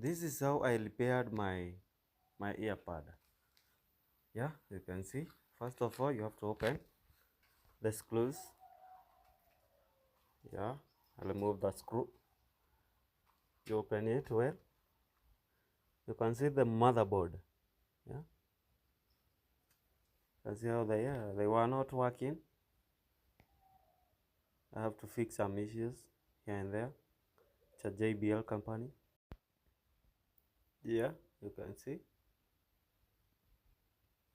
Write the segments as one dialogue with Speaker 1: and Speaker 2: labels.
Speaker 1: This is how I repaired my earpod. Yeah, you can see. First of all, you have to open the screws. Yeah, I remove the screw. You open it well. You can see the motherboard. Yeah, you can see how they were not working. I have to fix some issues here and there. It's a JBL company. Yeah, you can see.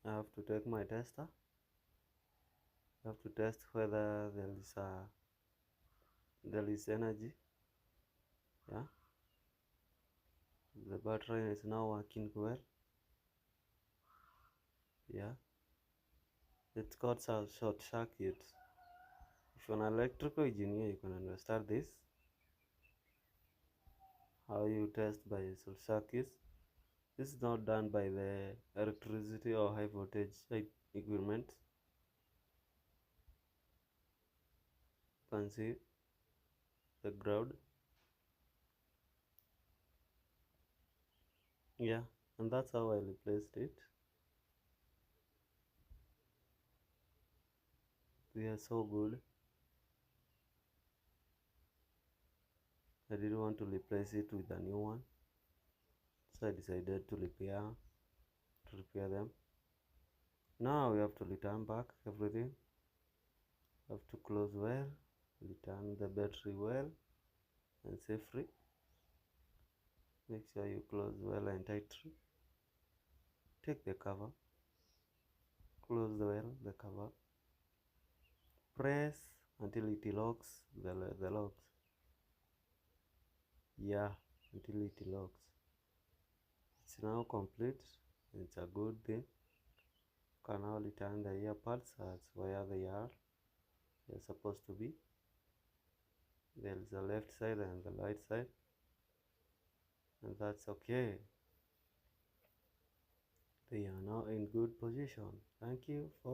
Speaker 1: I have to take my tester. I have to test whether there is energy. Yeah, the battery is now working well. Yeah, it's got some short circuits. If you're an electrical engineer, you can understand this. How you test by short circuits. This is not done by the electricity or high voltage equipment. You can see the ground. Yeah, and that's how I replaced it. They are so good. I didn't want to replace it with a new one, so I decided to repair them. Now we have to return back everything. Have to close well, return the battery well and safely. Make sure you close well and tightly. Take the cover, close the cover, press until it locks the locks. Yeah, until it locks. It's now complete. It's a good thing. You can now return the earbuds as where they are. They're supposed to be. There is a left side and the right side, and that's okay. They are now in good position. Thank you for